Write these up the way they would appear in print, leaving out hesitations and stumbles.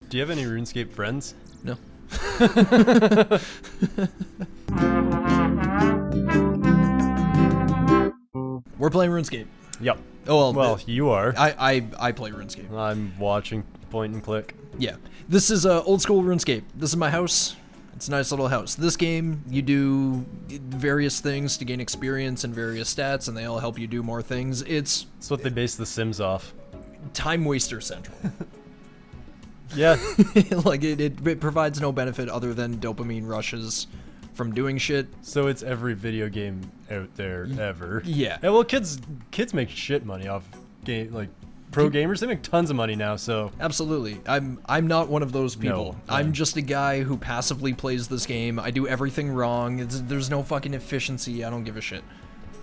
Do you have any RuneScape friends? No. We're playing RuneScape. Yep. Oh well, you are. I play RuneScape. I'm watching point and click. Yeah. This is old school RuneScape. This is my house. It's a nice little house. This game, you do various things to gain experience and various stats, and they all help you do more things. It's what they base The Sims off. Time waster central. Yeah. Like, it provides no benefit other than dopamine rushes from doing shit. So it's every video game out there ever. Yeah. Yeah, well, kids make shit money off game, like pro gamers. They make tons of money now, so. Absolutely. I'm not one of those people. No, I'm just a guy who passively plays this game. I do everything wrong. There's no fucking efficiency. I don't give a shit.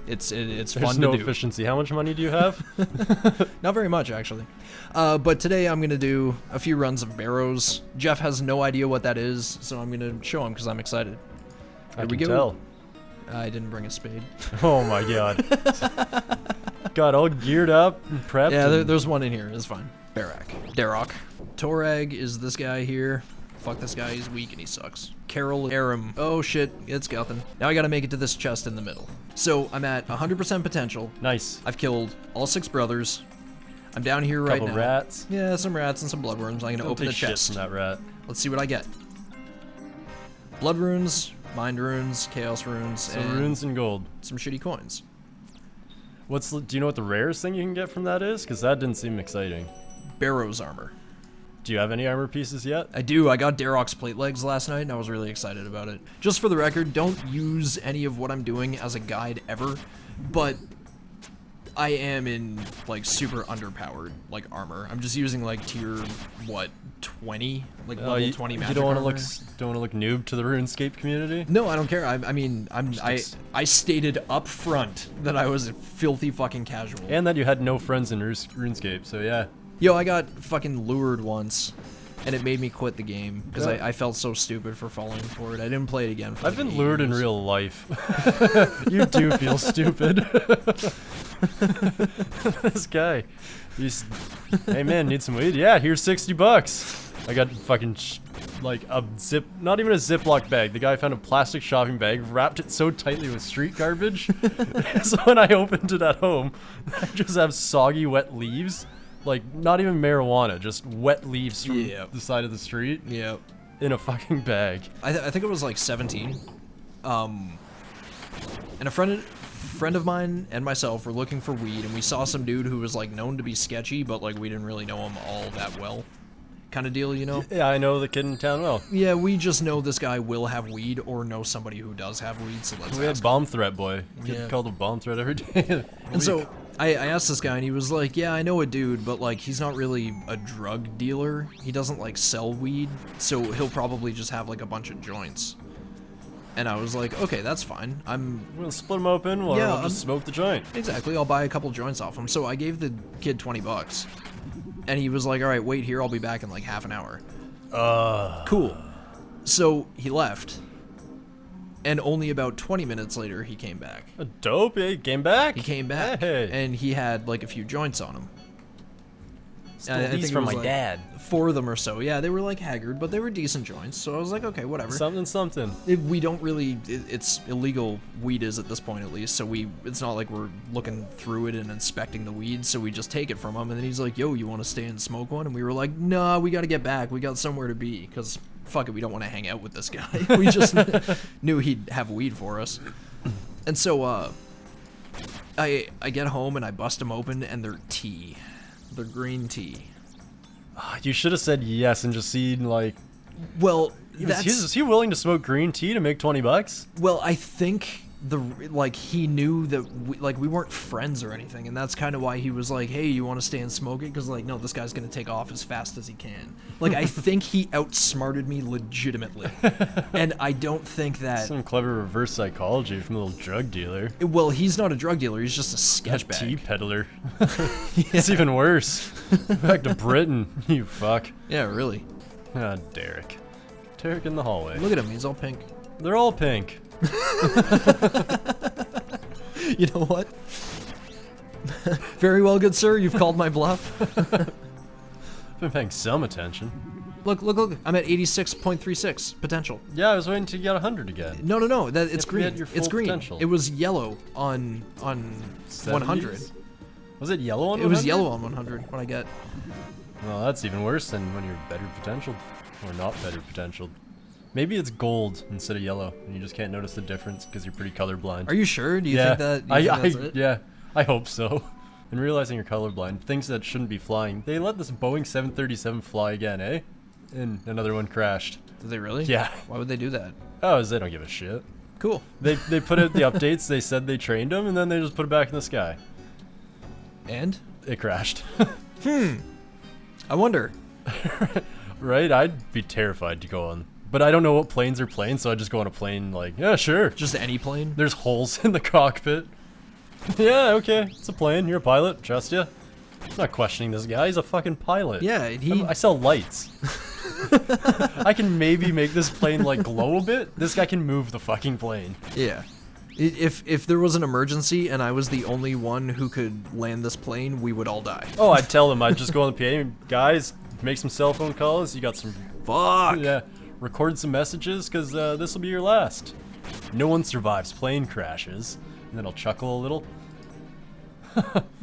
It's fun There's to do. no efficiency. How much money do you have? Not very much, actually. But today I'm going to do a few runs of Barrows. Geoff has no idea what that is, so I'm going to show him because I'm excited. I can tell. I didn't bring a spade. Oh my god. Got all geared up and prepped. Yeah, there's one in here. It's fine. Darok. Torag is this guy here. Fuck this guy. He's weak and he sucks. Carol Aram. Oh shit. It's Guthin. Now I gotta make it to this chest in the middle. So I'm at 100% potential. Nice. I've killed all 6 brothers. I'm down here right now. Couple rats. Yeah, some rats and some bloodworms. I'm gonna open the Shit chest. from that rat. Let's see what I get. Blood runes, mind runes, chaos runes, So and runes and gold. some shitty coins. Do you know what the rarest thing you can get from that is? Because that didn't seem exciting. Barrows armor. Do you have any armor pieces yet? I do. I got Darok's plate legs last night, and I was really excited about it. Just for the record, don't use any of what I'm doing as a guide ever, but I am in, like, super underpowered, like, armor. I'm just using, like, tier, what, 20? Like, level 20 magic You don't want armor. to look noob to the RuneScape community? No, I don't care. I mean, I stated up front that I was a filthy fucking casual. And that you had no friends in RuneScape, so yeah. Yo, I got fucking lured once, and it made me quit the game, because I felt so stupid for falling for it. I didn't play it again for I've like been 8 lured in years. real life. You do feel stupid. This guy. Hey man, need some weed? Yeah, here's $60. I got fucking like a not even a Ziploc bag. The guy found a plastic shopping bag, wrapped it so tightly with street garbage. So when I opened it at home, I just have soggy, wet leaves. Like, not even marijuana, just wet leaves from the side of the street. Yeah. In a fucking bag. I think it was like 17. And a friend of mine and myself were looking for weed, and we saw some dude who was like known to be sketchy, but like we didn't really know him all that well. Kind of deal, you know? Yeah, I know the kid in town well. Yeah, we just know this guy will have weed or know somebody who does have weed, so let's We had ask bomb threat boy. Get Yeah. called a bomb threat every day. And so I asked this guy, and he was like, yeah, I know a dude, but like he's not really a drug dealer. He doesn't like sell weed, so he'll probably just have like a bunch of joints. And I was like, okay, that's fine. We'll split them open, or Yeah, we'll just smoke the joint. Exactly, I'll buy a couple joints off him. So I gave the kid $20. And he was like, all right, wait here, I'll be back in like half an hour. Cool. So he left. And only about 20 minutes later, he came back. Dope, he came back? He came back, Hey. and he had like a few joints on him. I think These it from was, my like, dad. 4 of them or so. Yeah, they were like haggard, but they were decent joints. So I was like, okay, whatever. Something. We don't really. It's illegal. Weed is at this point, at least. So it's not like we're looking through it and inspecting the weed. So we just take it from him, and then he's like, "Yo, you want to stay and smoke one?" And we were like, "Nah, we got to get back. We got somewhere to be, because fuck it, we don't want to hang out with this guy." We just knew he'd have weed for us. And so I get home and I bust them open, and they're tea. They're green tea. You should have said yes and just seen, like... Well, Is he willing to smoke green tea to make $20? Well, I think he knew that we weren't friends or anything, and that's kind of why he was like, "Hey, you want to stay and smoke it?" Because like, no, this guy's gonna take off as fast as he can. Like, I think he outsmarted me legitimately, and I don't think that. Some clever reverse psychology from a little drug dealer. Well, he's not a drug dealer. He's just a sketch Tea bag. peddler. It's even worse. Back to Britain, you fuck. Yeah, really. Ah, Derek. Derek in the hallway. Look at him. He's all pink. They're all pink. You know what? Very well, good sir. You've called my bluff. Been paying some attention. Look, look, look. I'm at 86.36 potential. Yeah, I was waiting to get 100 again. No, no, no. It's have to green. get your It's full green. potential. It was yellow on 100. 70s? Was it yellow on 100? It was yellow on 100 when I got. Well, that's even worse than when you're better potential. Or not better potential. Maybe it's gold instead of yellow, and you just can't notice the difference because you're pretty colorblind. Are you sure? Do you yeah, think that? Do you think that's it? Yeah, I hope so. And realizing you're colorblind, things that shouldn't be flying. They let this Boeing 737 fly again, eh? And another one crashed. Did they really? Yeah. Why would they do that? Oh, they don't give a shit. Cool. They put out the updates. They said they trained them, and then they just put it back in the sky. And? It crashed. I wonder. Right? I'd be terrified to go on. But I don't know what planes are planes, so I just go on a plane like, yeah, sure. Just any plane? There's holes in the cockpit. Yeah, okay. It's a plane. You're a pilot. Trust ya. I'm not questioning this guy. He's a fucking pilot. Yeah, I sell lights. I can maybe make this plane like glow a bit. This guy can move the fucking plane. Yeah. If there was an emergency and I was the only one who could land this plane, we would all die. Oh, I'd tell him. I'd just go on the PA. Guys, make some cell phone calls. You got some... Fuck! Yeah. Record some messages, because this will be your last. No one survives plane crashes. And then I'll chuckle a little.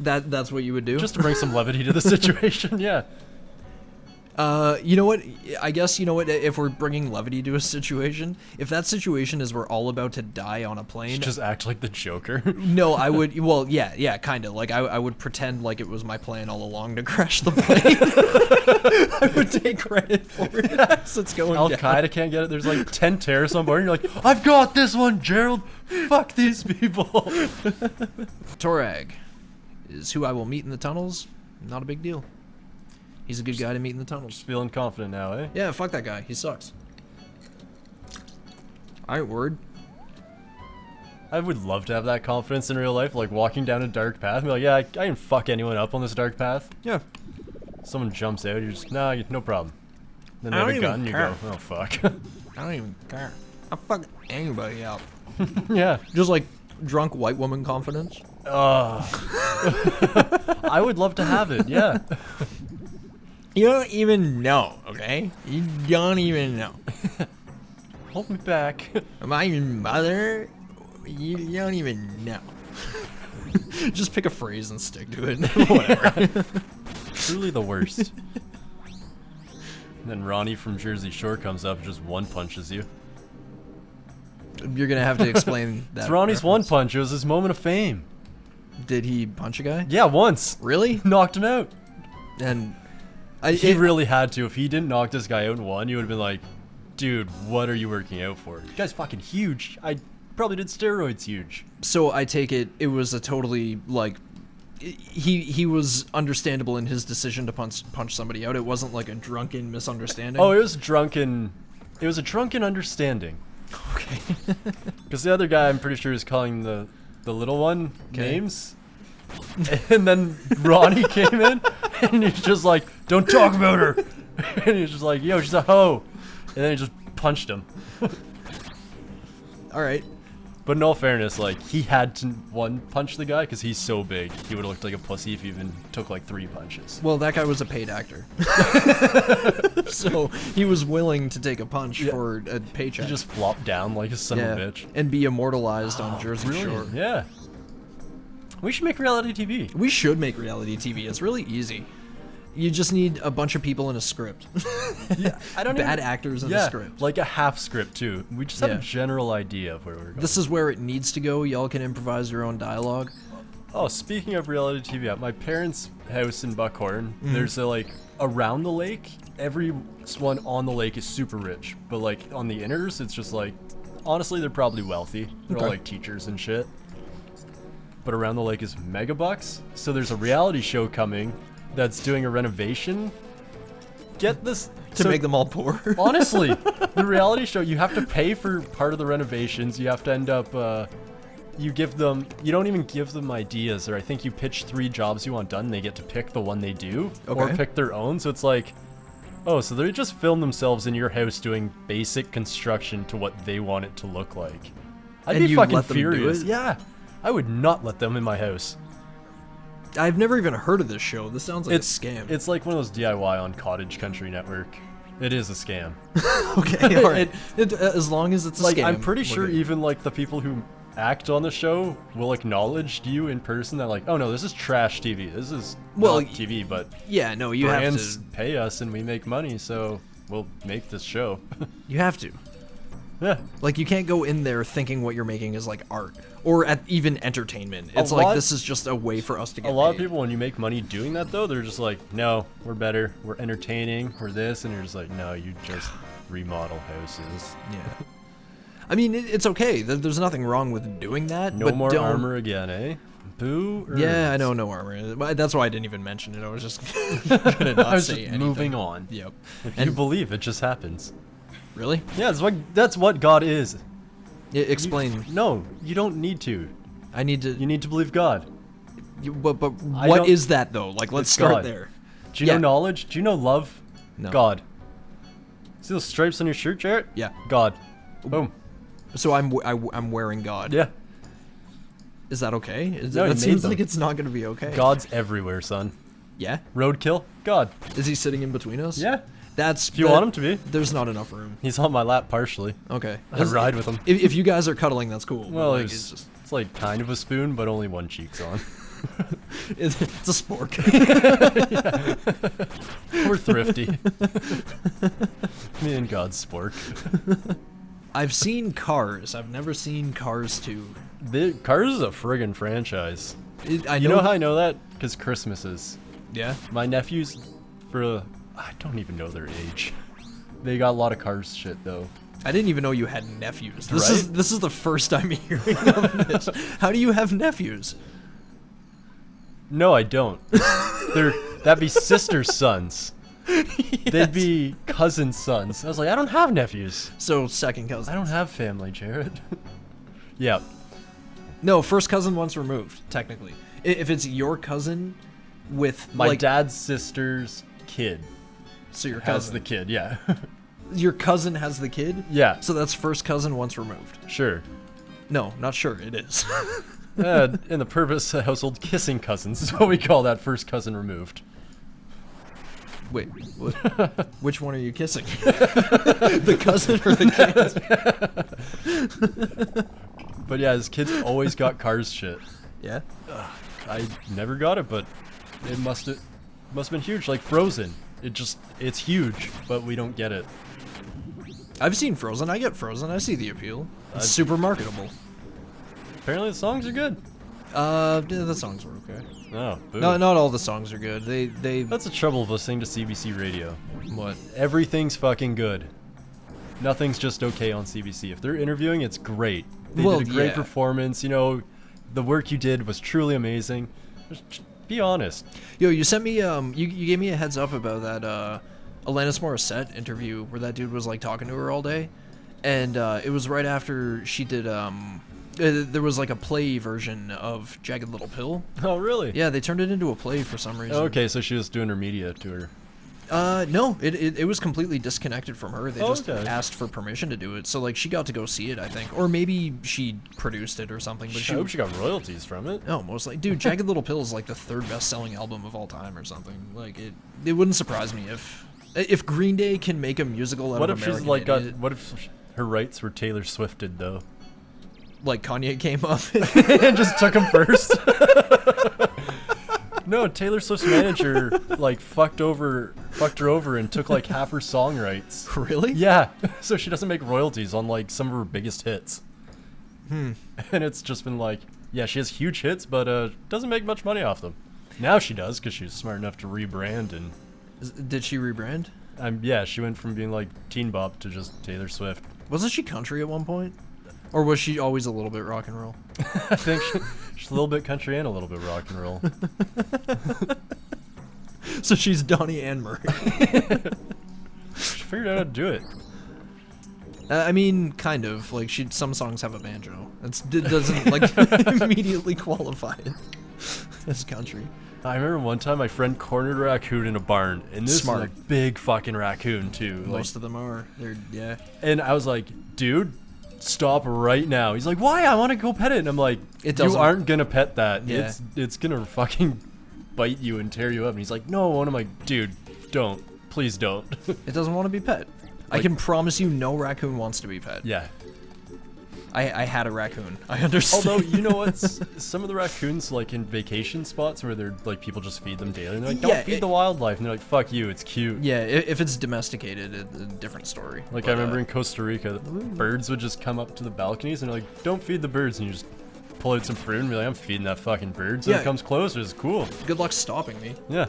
That's what you would do? Just to bring some levity to the situation, yeah. You know what? I guess, you know what, if we're bringing levity to a situation, if that situation is we're all about to die on a plane... Just act like the Joker. No, I would, well, yeah, kind of. Like, I would pretend like it was my plan all along to crash the plane. I would take credit for it as it's going down. Al-Qaeda can't get it. There's like 10 terrorists on board, and you're like, I've got this one, Gerald. Fuck these people. Torag is who I will meet in the tunnels. Not a big deal. He's a good guy to meet in the tunnels. Just feeling confident now, eh? Yeah, fuck that guy. He sucks. Alright, word. I would love to have that confidence in real life, like walking down a dark path and be like, yeah, I didn't fuck anyone up on this dark path. Yeah. Someone jumps out, you're just, nah, no problem. Then they I have a don't gun, even you care. go, oh fuck. I don't even care. I'll fuck anybody up. Yeah. Just like drunk white woman confidence. I would love to have it, yeah. You don't even know, okay? You don't even know. Hold me back. Am I your mother? You don't even know. Just pick a phrase and stick to it. Whatever. Truly the worst. And then Ronnie from Jersey Shore comes up and just one punches you. You're gonna have to explain that. It's Ronnie's reference. one punch. It was his moment of fame. Did he punch a guy? Yeah, once. Really? Knocked him out. And He really had to. If he didn't knock this guy out in one, you would have been like, dude, what are you working out for? The guy's fucking huge. I probably did steroids huge. So I take it was a totally, like, he was understandable in his decision to punch somebody out. It wasn't like a drunken misunderstanding. Oh, it was drunken. It was a drunken understanding. Okay. Because the other guy, I'm pretty sure, is calling the little one Okay. names. And then Ronnie came in, and he's just like, don't talk about her. And he's just like, yo, she's a hoe. And then he just punched him. All right. But in all fairness, like, he had to, one, punch the guy, because he's so big. He would have looked like a pussy if he even took, like, 3 punches. Well, that guy was a paid actor. So he was willing to take a punch for a paycheck. He just flopped down like a son of a bitch. And be immortalized on Jersey Shore. Yeah. We should make reality TV. We should make reality TV. It's really easy. You just need a bunch of people in a script. Yeah, I don't Bad even, actors in a script. like a half script too. We just have Yeah. a general idea of where we're going. This is where it needs to go. Y'all can improvise your own dialogue. Oh, speaking of reality TV, at my parents' house in Buckhorn, there's a, like, around the lake, everyone on the lake is super rich. But, like, on the inners, it's just, like, honestly, they're probably wealthy. They're all, Okay. like, teachers and shit. But around the lake is megabucks. So there's a reality show coming that's doing a renovation. Get this... To make them all poor. Honestly, the reality show, you have to pay for part of the renovations. You have to end up... you don't even give them ideas, or I think you pitch 3 jobs you want done, and they get to pick the one they do, or Okay. pick their own. So it's like, oh, so they just film themselves in your house doing basic construction to what they want it to look like. I'd And be you fucking let them do furious. it? Yeah, I would not let them in my house. I've never even heard of this show. This sounds like a scam. It's like one of those DIY on Cottage Country Network. It is a scam. Okay, all right. As long as it's a Like, scam. I'm pretty we're sure good. even like the people who act on the show will acknowledge to you in person that like, oh no, this is trash TV. This is Well, not TV, but Yeah, no, you have brands to. pay us and we make money, so we'll make this show. You have to. Yeah. Like, you can't go in there thinking what you're making is like art or even entertainment. It's A like lot- this is just a way for us to get A lot of paid. people, when you make money doing that though, they're just like, no, we're better, we're entertaining, we're this, and you're just like, no, you just remodel houses. Yeah. I mean, it's okay. There's nothing wrong with doing that. No but more don't... armor again, eh? Boo. Yeah, I Earths. know, no armor. That's why I didn't even mention it. I was just gonna not I was say just anything. moving on. Yep. If you believe, it just happens. Really? Yeah, that's what God is. Explain. No, you don't need to. I need to. You need to believe God. But I what don't- is that though? Like, let's It's start God. there. Do you Yeah. know knowledge? Do you know love? No. God. See those stripes on your shirt, Jarrett? Yeah. God. Boom. So I'm wearing God. Yeah. Is that okay? No, he that made seems them. like it's not gonna be okay. God's everywhere, son. Yeah. Roadkill? God. Is he sitting in between us? Yeah. That's. If you want him to be. There's not enough room. He's on my lap partially. Okay. I ride with him. If you guys are cuddling, that's cool. Well, like, it's like kind of a spoon, but only one cheek's on. it's a spork. We're thrifty. Me and God's spork. I've seen Cars. I've never seen Cars 2. Cars is a friggin' franchise. I You know how I know that? Because Christmases. Yeah. My nephews, I don't even know their age. They got a lot of Cars shit though. I didn't even know you had nephews. Right? This is the first I'm hearing of this. How do you have nephews? No, I don't. That'd be sister sons. They'd be cousin sons. I was like, I don't have nephews. So second cousin. I don't have family, Jared. Yeah. No, first cousin once removed, technically. If it's your cousin with My like, dad's sister's kid so your has cousin, the kid, yeah. your cousin has the kid. Yeah, So that's first cousin once removed. sure. No, not sure. It is. In the Purvis household, kissing cousins is what we call that, first cousin removed. Wait, which one are you kissing? The cousin or the kid? But yeah, his kids always got Cars shit. Yeah. I never got it, but it must have been huge, like Frozen. It's huge, but we don't get it. I've seen Frozen. I get Frozen. I see the appeal. It's super marketable. Apparently the songs are good. Yeah, the songs were okay. Oh, boo. No, not all the songs are good. They That's the trouble of listening to CBC radio. what? Everything's fucking good. Nothing's just okay on CBC. If they're interviewing, it's great. They Well, did a great yeah. performance. You know, the work you did was truly amazing. Just be honest. Yo, you sent me you gave me a heads up about that Alanis Morissette interview where that dude was like talking to her all day, and it was right after she did there was like a play version of Jagged Little Pill. Oh, really? Yeah, they turned it into a play for some reason. Okay, so she was doing her media tour. No, it was completely disconnected from her. They just Okay. asked for permission to do it. So like she got to go see it, I think, or maybe she produced it or something. But I hope she got royalties from it. no, mostly, dude. Jagged Little Pill is like the third best-selling album of all time or something. Like it wouldn't surprise me if Green Day can make a musical out What of if American she's like Idiot. what if her rights were Taylor Swifted though? Like Kanye came up. And just took him first. No, Taylor Swift's manager like fucked her over and took like half her song rights. Really? Yeah, so she doesn't make royalties on like some of her biggest hits. And it's just been like, yeah, she has huge hits, but doesn't make much money off them. Now she does because she's smart enough to rebrand and Did she rebrand? yeah, she went from being like Teen Bop to just Taylor Swift. Wasn't she country at one point? Or was she always a little bit rock and roll? I think she's a little bit country and a little bit rock and roll. So she's Donnie and Murray. She figured out how to do it. I mean, kind of. Like some songs have a banjo. It doesn't like immediately qualify it as country. I remember one time my friend cornered a raccoon in a barn, and this Smart. is a big fucking raccoon too. Most of them are. Yeah. And I was like, dude, stop right now. He's like, why? I want to go pet it. And I'm like, It you doesn't- aren't gonna pet that. Yeah. It's gonna fucking bite you and tear you up. And he's like, no. And I'm like, dude, don't, please don't. It doesn't want to be pet. I can promise you no raccoon wants to be pet. Yeah. I had a raccoon. I understand. Although, you know what? Some of the raccoons, like in vacation spots where they're like people just feed them daily, and they're like, don't feed the wildlife. And they're like, fuck you, it's cute. Yeah, if it's domesticated, it's a different story. Like, I remember in Costa Rica, birds would just come up to the balconies and they're like, don't feed the birds. And you just pull out some fruit and be like, I'm feeding that fucking bird. So it comes closer. It's cool. Good luck stopping me. Yeah.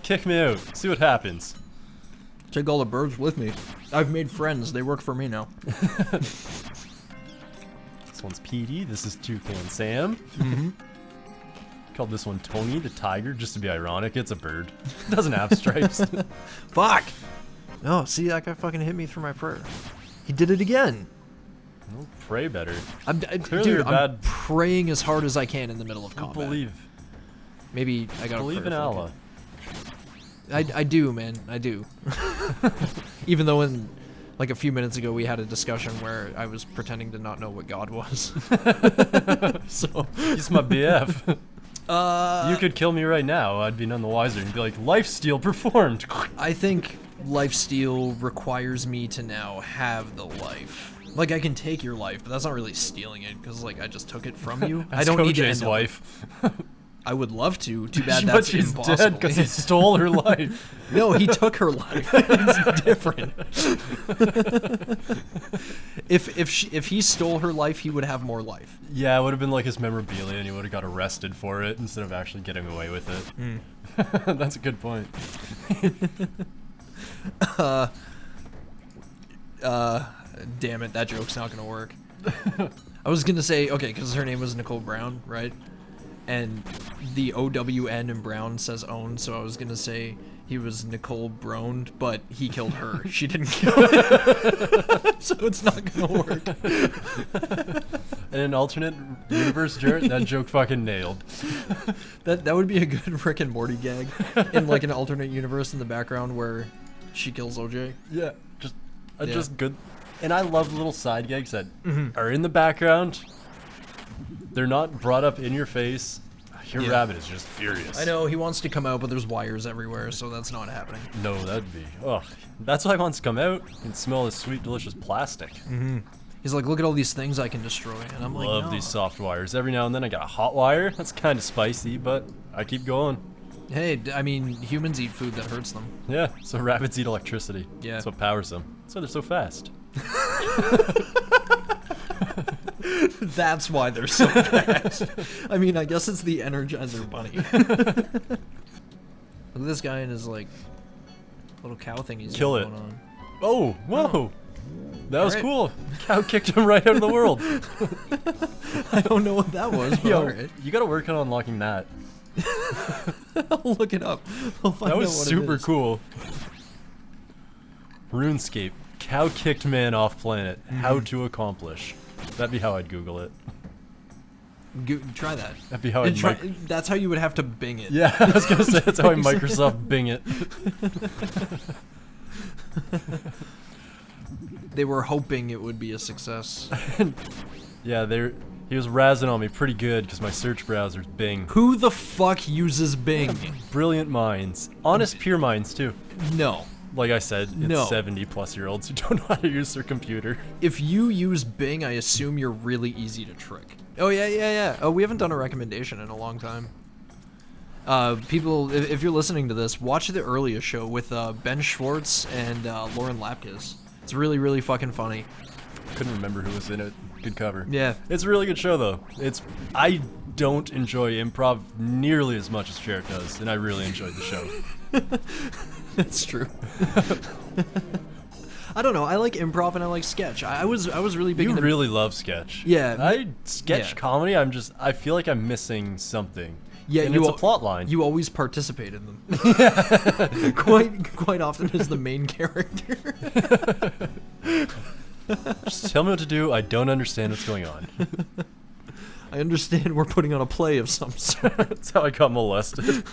Kick me out. See what happens. Take all the birds with me. I've made friends. They work for me now. This one's Petey. This is Toucan Sam. Called this one Tony the Tiger, just to be ironic. It's a bird. It doesn't have stripes. Fuck! No, see, that guy fucking hit me through my prayer. He did it again. Well, pray better. Dude, I'm praying as hard as I can in the middle of combat. Believe. Maybe I gotta believe in Allah. I do, man. I do. Even though in like a few minutes ago we had a discussion where I was pretending to not know what God was. So he's my BF. You could kill me right now. I'd be none the wiser and be like, lifesteal performed. I think lifesteal requires me to now have the life. Like, I can take your life, but that's not really stealing it, because like I just took it from you. I don't need to end wife. I would love to. Too bad that's she's impossible. Dead because he stole her life. No, he took her life. It's different. If he stole her life, he would have more life. Yeah, it would have been like his memorabilia, and he would have got arrested for it instead of actually getting away with it. That's a good point. Damn it, that joke's not gonna work. I was gonna say, okay, because her name was Nicole Brown, right? And the OWN in Brown says own, so I was gonna say he was Nicole Browned, but he killed her. She didn't kill him. So it's not gonna work. In an alternate universe, Jarrett, that joke fucking nailed. That would be a good Rick and Morty gag in like an alternate universe in the background where she kills OJ. Yeah, just good. And I love little side gags that are in the background. They're not brought up in your face. Your rabbit is just furious. I know, he wants to come out, but there's wires everywhere, so that's not happening. No, that'd be... Ugh. That's why he wants to come out and smell this sweet, delicious plastic. He's like, look at all these things I can destroy. And I'm like, love these soft wires. Every now and then I got a hot wire. That's kind of spicy, but I keep going. Hey, I mean, humans eat food that hurts them. Yeah, so rabbits eat electricity. Yeah. That's what powers them. That's why they're so fast. That's why they're so fast. I mean, I guess it's the Energizer Bunny. Look at this guy and his, like, little cow thing he's going on. Oh, whoa. That was cool. Cow kicked him right out of the world. I don't know what that was, but alright. You gotta work on unlocking that. I'll look it up. I'll find out what it is. That was super cool. RuneScape. Cow kicked man off planet. How to accomplish. That'd be how I'd Google it. Try that. That'd be how I'd that's how you would have to Bing it. Yeah, I was gonna say that's how I Microsoft Bing it. They were hoping it would be a success. Yeah, he was razzing on me pretty good because my search browser's Bing. Who the fuck uses Bing? Brilliant minds. Honest, pure minds, too. No. Like I said, it's 70-plus-year-olds who don't know how to use their computer. If you use Bing, I assume you're really easy to trick. Oh, yeah. Oh, we haven't done a recommendation in a long time. People, if you're listening to this, watch the earliest show with Ben Schwartz and Lauren Lapkus. It's really, really fucking funny. Couldn't remember who was in it. Good cover. Yeah. It's a really good show, though. I don't enjoy improv nearly as much as Jarrett does, and I really enjoyed the show. That's true. I don't know. I like improv and I like sketch. I was really big. You really love sketch. Yeah. Sketch comedy. I feel like I'm missing something. Yeah, and it's a plot line. You always participate in them. quite often as the main character. Just tell me what to do. I don't understand what's going on. I understand we're putting on a play of some sort. That's how I got molested.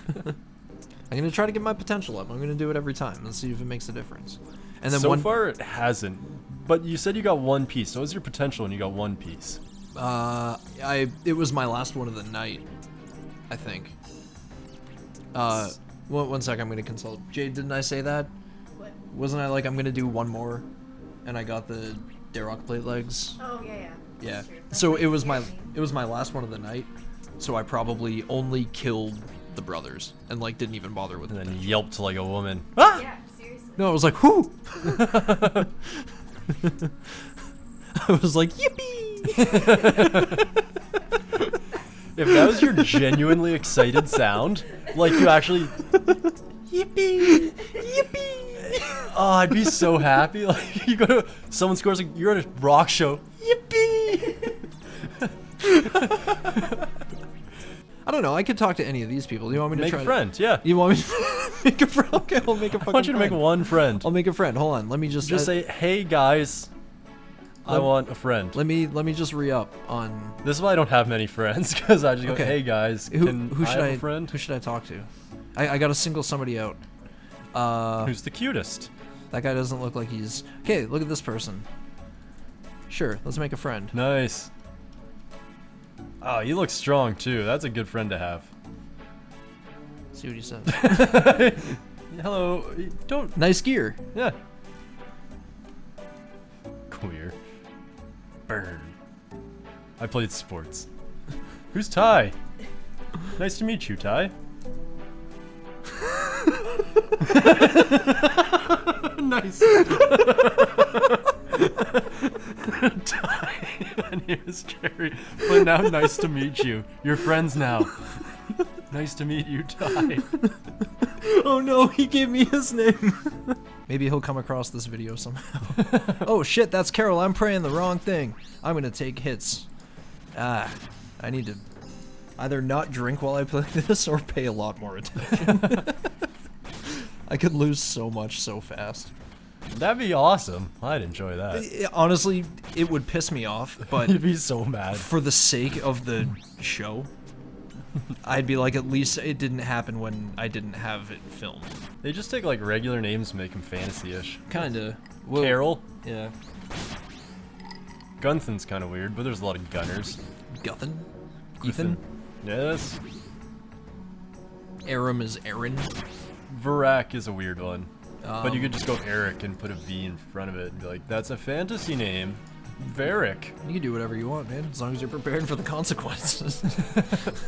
I'm gonna try to get my potential up. I'm gonna do it every time and see if it makes a difference. And then so far it hasn't. But you said you got one piece. So what was your potential when you got one piece? It was my last one of the night, I think. One sec, I'm gonna consult. Jade, didn't I say that? What? Wasn't I like, I'm gonna do one more, and I got the Darrock plate legs? Oh, yeah, yeah. Yeah. That's true. That's So what it was you my scared me. it was my last one of the night. So I probably only killed the brothers and like didn't even bother with And it. then yelped like a woman. Ah! Yeah, seriously. No, I was like, whoo! I was like, yippee! If that was your genuinely excited sound, like you actually, yippee, yippee. Oh, I'd be so happy. Like you go to someone scores, like you're at a rock show, yippee. I don't know. I could talk to any of these people. You want me to Make try a to- friend, yeah. You want me to make a friend? Okay, I'll make a fucking I want you to make friend. one friend. I'll make a friend. Hold on. Let me just Just say, hey guys, I Lem- want a friend. Let me just re-up on This is why I don't have many friends, because I just go, Okay. hey guys, who can who I should have I a friend? who should I talk to? I gotta single somebody out. Who's the cutest? That guy doesn't look like he's okay. Look at this person. Sure, let's make a friend. Nice. Oh, you look strong too. That's a good friend to have. See what he says. Hello. Don't. Nice gear. Yeah. Queer. Burn. I played sports. Who's Ty? Nice to meet you, Ty. Nice. Ty. My name is Jerry. But now, nice to meet you. You're friends now. Nice to meet you, Ty. Oh no, he gave me his name. Maybe he'll come across this video somehow. Oh shit, that's Carol. I'm praying the wrong thing. I'm gonna take hits. I need to either not drink while I play this or pay a lot more attention. I could lose so much so fast. That'd be awesome. I'd enjoy that. Honestly, it would piss me off, but You'd be so mad. for the sake of the show, I'd be like, at least it didn't happen when I didn't have it filmed. They just take like regular names and make them fantasy-ish. Kinda. Carol. Yeah. Gunthin's kind of weird, but there's a lot of gunners. Guthin? Ethan? Yes. Aram is Aaron. Varak is a weird one. But you Um, could just go Eric and put a V in front of it and be like, that's a fantasy name. Varric. You can do whatever you want, man, as long as you're prepared for the consequences.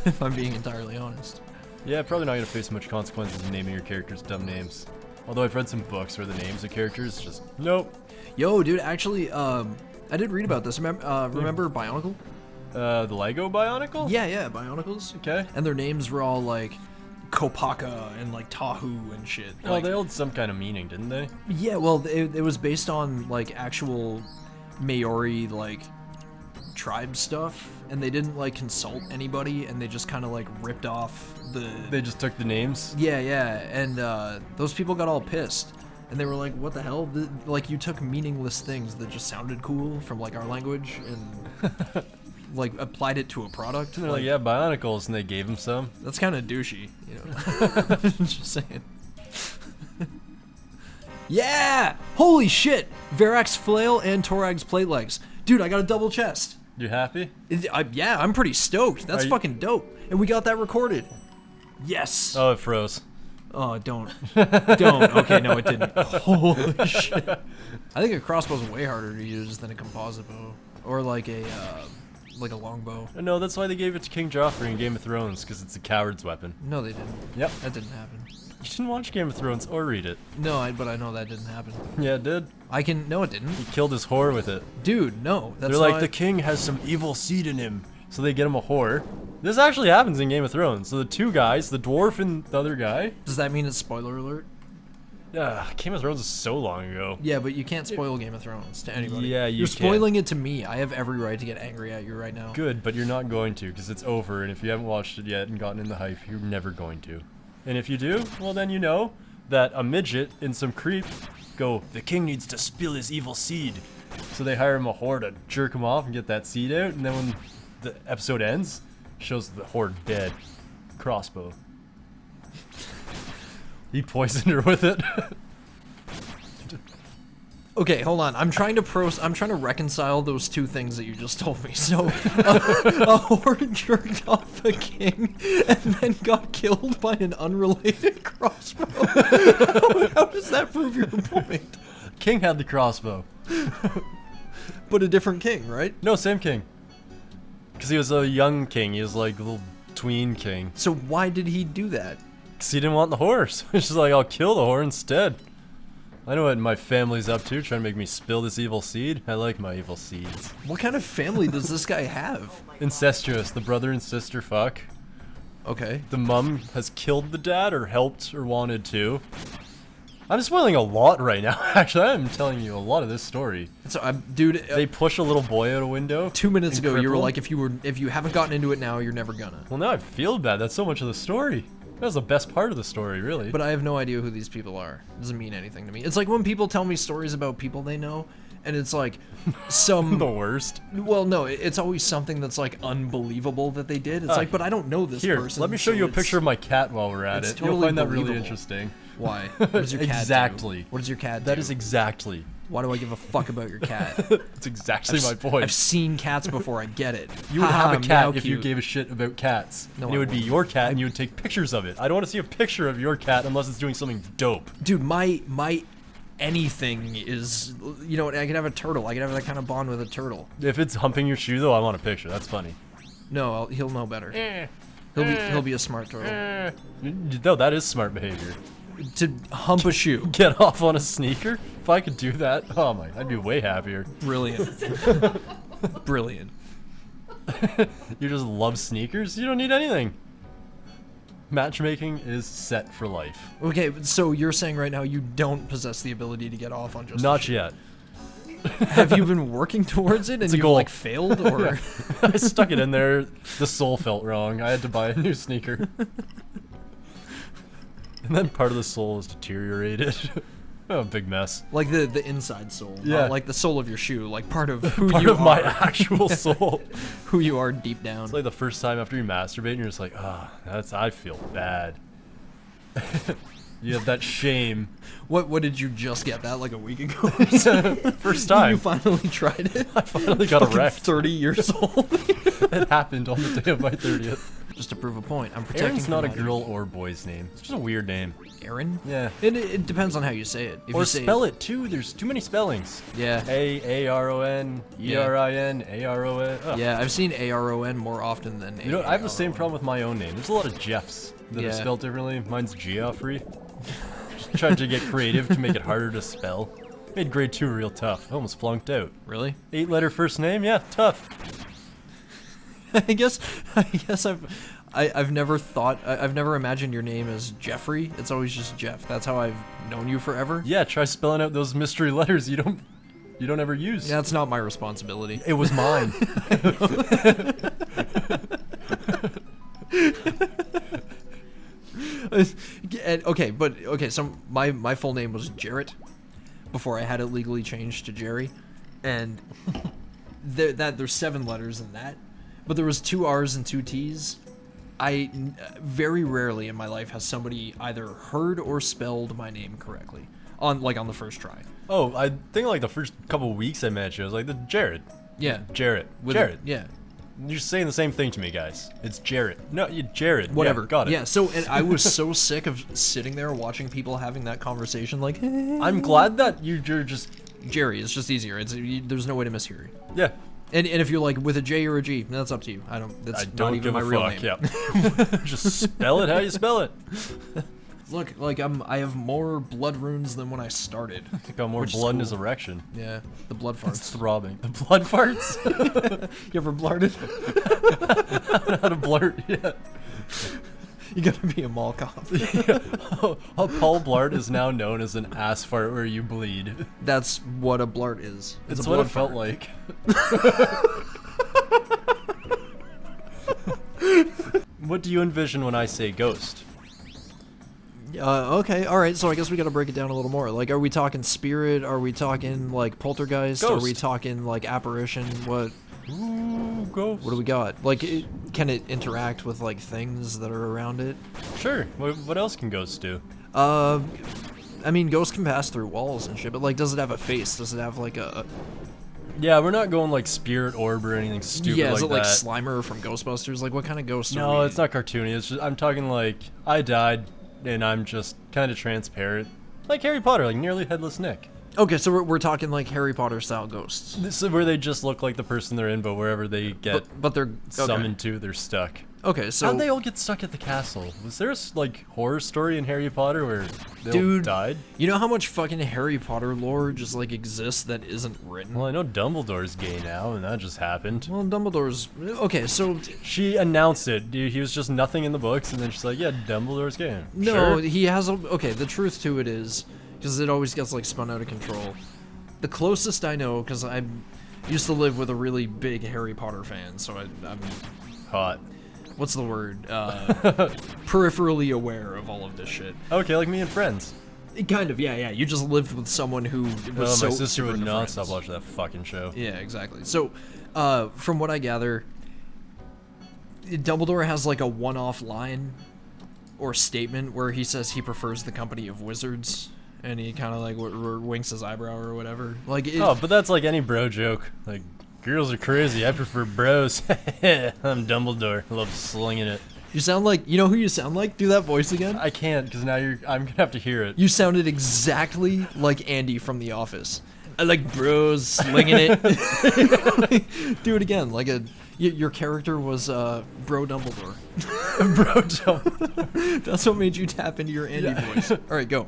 If I'm being entirely honest. Yeah, probably not gonna face much consequences in naming your characters dumb names. Although I've read some books where the names of characters just, nope. Yo, dude, actually, I did read about this. Remember Bionicle? The Lego Bionicle? Yeah, Bionicles. Okay. And their names were all like Kopaka and like Tahu and shit. Oh, Like, they held some kind of meaning, didn't they? yeah, well, it was based on like actual Maori like tribe stuff, and they didn't like consult anybody, and they just kind of like ripped off the. They just took the names. Yeah, and those people got all pissed, and they were like, "What the hell? Like, you took meaningless things that just sounded cool from like our language and like applied it to a product." And they're like, yeah, Bionicles, and they gave him some. That's kind of douchey, you know. Just saying. Yeah! Holy shit! Varac's flail and Torag's plate legs. Dude, I got a double chest. You happy? Yeah, I'm pretty stoked. That's Are you- fucking dope. And we got that recorded. Yes. Oh, it froze. Oh, don't. Don't. Okay, no, it didn't. Holy shit. I think a crossbow's way harder to use than a composite bow. Or like a longbow. No, that's why they gave it to King Joffrey in Game of Thrones, because it's a coward's weapon. No, they didn't. Yep. That didn't happen. You didn't watch Game of Thrones or read it. No, but I know that didn't happen. Yeah, it did. No, it didn't. He killed his whore with it. Dude, no. That's They're like, not- the king has some evil seed in him. So they get him a whore. This actually happens in Game of Thrones. So the two guys, the dwarf and the other guy. Does that mean it's spoiler alert? Game of Thrones is so long ago. Yeah, but you can't spoil Game of Thrones to anybody. Yeah, you You're can. spoiling it to me. I have every right to get angry at you right now. Good, but you're not going to, because it's over. And if you haven't watched it yet and gotten in the hype, you're never going to. And if you do, well then you know that a midget and some creep go, the king needs to spill his evil seed. So they hire him a whore to jerk him off and get that seed out, and then when the episode ends, shows the whore dead. Crossbow. He poisoned her with it. Okay, hold on. I'm trying to reconcile those two things that you just told me. So, a horde jerked off a king and then got killed by an unrelated crossbow. How does that prove your point? King had the crossbow. But a different king, right? No, same king. Because he was a young king. He was like a little tween king. So why did he do that? Because he didn't want the horse. He's just like, I'll kill the whore instead. I know what my family's up to, trying to make me spill this evil seed. I like my evil seeds. What kind of family does this guy have? Incestuous. The brother and sister fuck. Okay. The mum has killed the dad, or helped, or wanted to. I'm spoiling a lot right now. Actually, I'm telling you a lot of this story. So, dude, They push a little boy out a window. 2 minutes and ago you were cripple him. like, if you haven't gotten into it now, you're never gonna. Well, now I feel bad. That's so much of the story. That was the best part of the story, really. But I have no idea who these people are. It doesn't mean anything to me. It's like when people tell me stories about people they know, and it's like some the worst. Well, no, it's always something that's like unbelievable that they did. It's like, but I don't know this Here, person. let me show so you a it's- picture of my cat while we're at it's it. totally You'll find that really believable. interesting. Why? What does your cat Exactly. do? What does your cat do? That is exactly. Why do I give a fuck about your cat? That's exactly my point. I've seen cats before. I get it. You would Haha, have a cat meow if you cute. gave a shit about cats. No, and it I would be wouldn't. your cat, and you would take pictures of it. I don't want to see a picture of your cat unless it's doing something dope. Dude, my anything is, you know what? I could have a turtle. I could have that kind of bond with a turtle. If it's humping your shoe, though, I want a picture. That's funny. No, he'll know better. He'll be a smart turtle. No, that is smart behavior. To hump a shoe. Get off on a sneaker? If I could do that, oh my, I'd be way happier. Brilliant. Brilliant. You just love sneakers? You don't need anything. Matchmaking is set for life. Okay, so you're saying right now you don't possess the ability to get off on just a Not shoe. yet. Have you been working towards it and It's a you've goal. like failed or I stuck it in there. The sole felt wrong. I had to buy a new sneaker. And then part of the sole is deteriorated. Oh, big mess. like the inside sole, Yeah. not like the sole of your shoe, like part of who Part you of are, my actual soul. who you are deep down. It's like the first time after you masturbate and you're just like, I feel bad. You have that shame. What did you just get that like a week ago? First You time. finally tried it. I finally got Fucking erect. 30 years old. It happened on the day of my 30th. Just to prove a point, I'm protecting. Aaron's not a from that. girl or boy's name. It's just a weird name. Aaron? Yeah. It depends on how you say it. If Or you say spell it too. There's too many spellings. Yeah. A-A-R-O-N, E-R-I-N, A-R-O-N. Ugh. Yeah, I've seen ARON more often than You know, I have the same AARON. problem with my own name. There's a lot of Jeffs that Yeah. are spelled differently. Mine's Geoffrey. Just tried to get creative to make it harder to spell. Made grade 2 real tough. I almost flunked out. Really? 8-letter first name? Yeah, tough. I guess I've never thought I've never imagined your name as Jeffrey. It's always just Jeff. That's how I've known you forever. Yeah, try spelling out those mystery letters you don't ever use. Yeah, that's not my responsibility. It was mine. Okay, so my full name was Jarrett before I had it legally changed to Jerry, and there's 7 letters in that, but there was 2 R's and 2 T's. Very rarely in my life has somebody either heard or spelled my name correctly on the first try. Oh, I think like the first couple of weeks I met you, I was like, Jared. Yeah. Jared. With Jared. Yeah. You're saying the same thing to me, guys. It's Jared. No, Jared. Whatever. Yeah, got it. Yeah, so and I was so sick of sitting there watching people having that conversation like, I'm glad that you're just... Jerry, it's just easier. There's no way to mishear. Yeah. And if you're like with a J or a G, that's up to you. That's I not don't even give my a real fuck. name. Yeah. Just spell it how you spell it. Look, like I have more blood runes than when I started. I got more Which is blood in cool. his erection. Yeah, the blood It's farts. throbbing. The blood farts? You ever blarted? How to blurt, yeah. You gotta be a mall cop. A Paul Blart is now known as an ass fart where you bleed. That's what a blart is. It's a what blood it felt fart. like. What do you envision when I say ghost? Okay, all right. So I guess we gotta break it down a little more. Like, are we talking spirit? Are we talking like poltergeist? Are we Ghost. talking like apparition? What? Ooh, ghost. What do we got? Like, can it interact with like things that are around it? Sure. What else can ghosts do? I mean, ghosts can pass through walls and shit, but like, does it have a face? Does it have like a? Yeah, we're not going like spirit orb or anything stupid Yeah, like is it like that. Slimer from Ghostbusters? Like, what kind of ghost? No, are we? it's not cartoony. It's just I'm talking like I died and I'm just kind of transparent, like Harry Potter, like nearly headless Nick. Okay, so we're talking like Harry Potter style ghosts. This is where they just look like the person they're in, but wherever they get But they're summoned to, they're stuck. Okay, so How'd they all get stuck at the castle? Was there a like horror story in Harry Potter where they all Dude, died? You know how much fucking Harry Potter lore just like exists that isn't written? Well, I know Dumbledore's gay now, and that just happened. Well, Dumbledore's okay. So She announced it. Dude, he was just nothing in the books, and then she's like, "Yeah, Dumbledore's gay." no, Sure. he has a okay. The truth to it is because it always gets like spun out of control. The closest I know, because I used to live with a really big Harry Potter fan, so I'm Hot. what's the word? Peripherally aware of all of this shit. Okay, like me and Friends. Kind of, yeah. You just lived with someone who was Oh, so my sister super would into not Friends. stop watching that fucking show. Yeah, exactly. So, from what I gather, Dumbledore has like a one-off line or statement where he says he prefers the company of wizards, and he kind of like winks his eyebrow or whatever. Like, Oh, but that's like any bro joke. Like, girls are crazy. I prefer bros. I'm Dumbledore. I love slinging it. you sound like you know who you sound like. Do that voice again. I can't because now I'm gonna have to hear it. You sounded exactly like Andy from The Office. I like bros slinging it. Do it again. Like your character was Bro Dumbledore. Bro Dumbledore. That's what made you tap into your Andy voice. All right, go.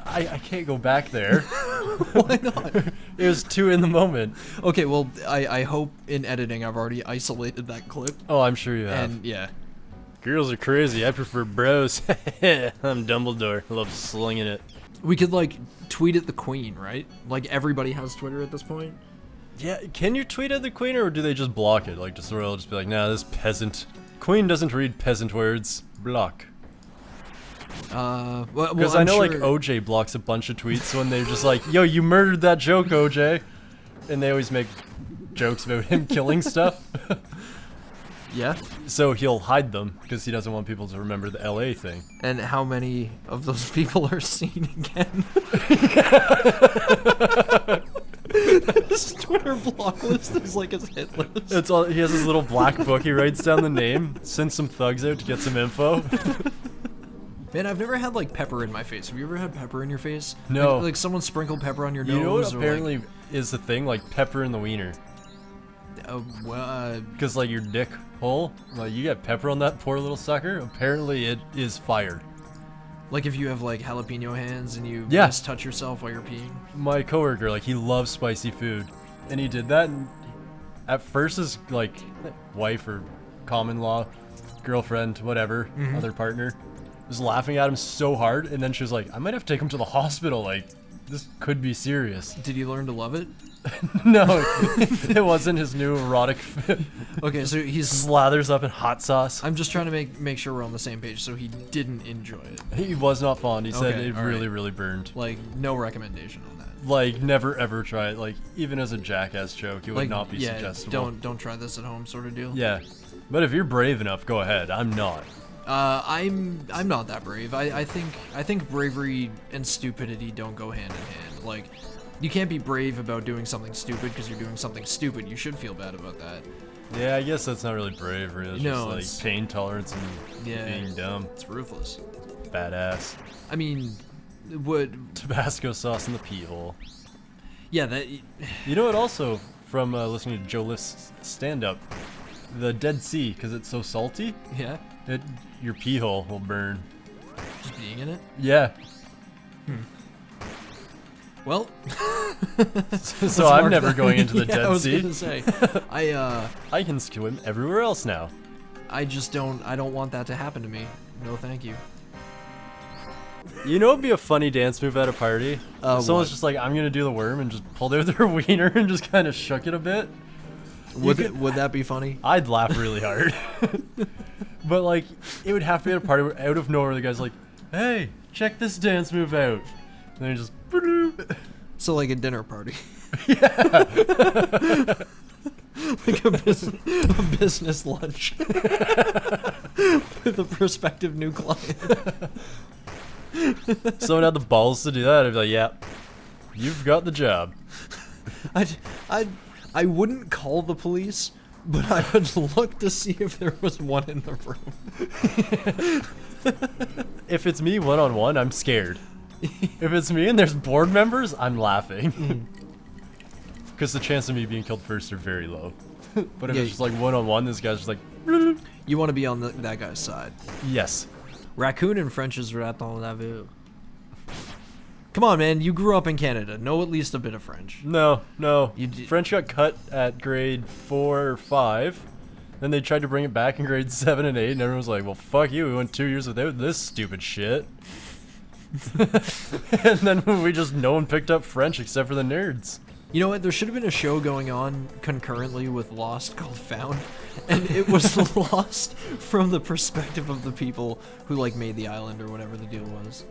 I can't go back there. Why not? It was too in the moment. Okay, well, I hope in editing I've already isolated that clip. Oh, I'm sure you have. And yeah. Girls are crazy. I prefer bros. I'm Dumbledore. I love slinging it. We could, like, tweet at the Queen, right? Like, everybody has Twitter at this point. Yeah, can you tweet at the Queen or do they just block it? Like, just they'll just be like, nah, this peasant. Queen doesn't read peasant words. Block. Well, Because I'm I know, sure... like, OJ blocks a bunch of tweets when they're just like, yo, you murdered that joke, OJ. And they always make jokes about him killing stuff. Yeah? So he'll hide them because he doesn't want people to remember the LA thing. And how many of those people are seen again? His Twitter block list is like his hit list. That's all. He has his little black book. He writes down the name, sends some thugs out to get some info. Man, I've never had like pepper in my face. Have you ever had pepper in your face? No. Like someone sprinkled pepper on your You know nose. what apparently is the thing? Like pepper in the wiener. Because like your dick hole, like you got pepper on that poor little sucker. Apparently it is fire. like if you have like jalapeno hands and you Yeah. just touch yourself while you're peeing. My coworker, like he loves spicy food, and he did that. And at first, his like wife or common law girlfriend, whatever, other partner, was laughing at him so hard, and then she was like, "I might have to take him to the hospital. Like, this could be serious." Did you learn to love it? No, it wasn't his new erotic. Okay, so he's. Slathers up in hot sauce. I'm just trying to make sure we're on the same page. So he didn't enjoy it. He was not fond. He said Okay, it all really, right. really burned. Like no recommendation on that. Like, never ever try it. Like, even as a jackass joke, it would Like not be yeah, suggestible. don't try this at home, sort of deal. Yeah, but if you're brave enough, go ahead. I'm not. I'm not that brave. I think bravery and stupidity don't go hand in hand. Like, you can't be brave about doing something stupid because you're doing something stupid. You should feel bad about that. Yeah, I guess that's not really bravery. It's No, just it's- like pain tolerance and Yeah. being dumb. It's ruthless. Badass. I mean, would Tabasco sauce in the pee hole. yeah that You know what? Also, from listening to Joe Lift's stand-up, the Dead Sea, because it's so salty, yeah your pee hole will burn. just being in it. Yeah. Well, So I'm never going into the yeah, Dead I was Sea. gonna say, I can swim everywhere else now. I just don't. I don't want that to happen to me. No, thank you. You know, it'd be a funny dance move at a party. If someone's What? just like, "I'm gonna do the worm," and just pulled out their wiener and just kind of shook it a bit. Would that be funny? I'd laugh really hard. But like, it would have to be at a party where out of nowhere the guy's like, "Hey, check this dance move out," and then he just. So like a dinner party. Yeah. Like a business lunch with a prospective new client. Someone had the balls to do that, I'd be like, yeah, you've got the job. I wouldn't call the police, but I would look to see if there was one in the room. If it's me one-on-one, I'm scared. If it's me and there's board members, I'm laughing. Because the chance of me being killed first are very low. But if Yeah, it's just like one-on-one, this guy's just like... You want to be on that guy's side. Yes. Raccoon in French is raton laveur. Come on, man. You grew up in Canada. Know at least a bit of French. No. You French got cut at grade 4 or 5. Then they tried to bring it back in grade 7 and 8, and everyone was like, well, fuck you. We went 2 years without this stupid shit. And then no one picked up French except for the nerds. You know what? There should have been a show going on concurrently with Lost called Found, and it was Lost from the perspective of the people who like made the island or whatever the deal was.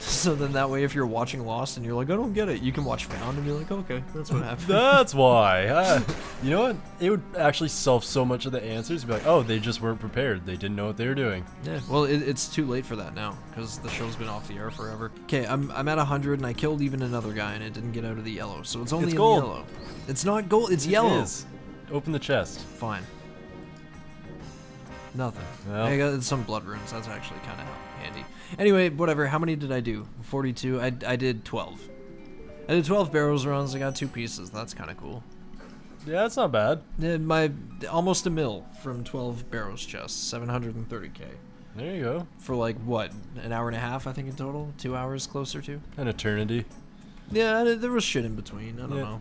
So then that way, if you're watching Lost and you're like, I don't get it, you can watch Found and be like, okay, that's what happened. That's why. You know what? It would actually solve so much of the answers. Be like, oh, they just weren't prepared. They didn't know what they were doing. Yeah, well, it's too late for that now, because the show's been off the air forever. Okay, I'm at 100, and I killed even another guy, and it didn't get out of the yellow, so it's only It's in gold. the yellow. It's not gold, it's yellow. It is. Open the chest. Fine. Nothing. Well. I got some blood runes, that's actually kind of handy. Anyway, whatever, how many did I do? 42? I did 12. I did 12 Barrows runs, I got 2 pieces, that's kind of cool. Yeah, that's not bad. Almost a mil from 12 Barrows chests, 730k. There you go. For like, what, an hour and a half, I think, in total? 2 hours closer to? An eternity. Yeah, there was shit in between, I don't Yeah. know.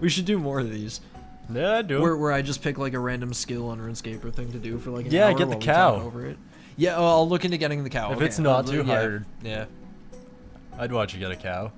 We should do more of these. Yeah, I do. Where I just pick like a random skill on Runescape or thing to do for like an Yeah, hour get the while we cow. talk over it. Yeah, I'll look into getting the cow. If okay. it's not too Yeah, hard. Yeah. I'd watch you get a cow.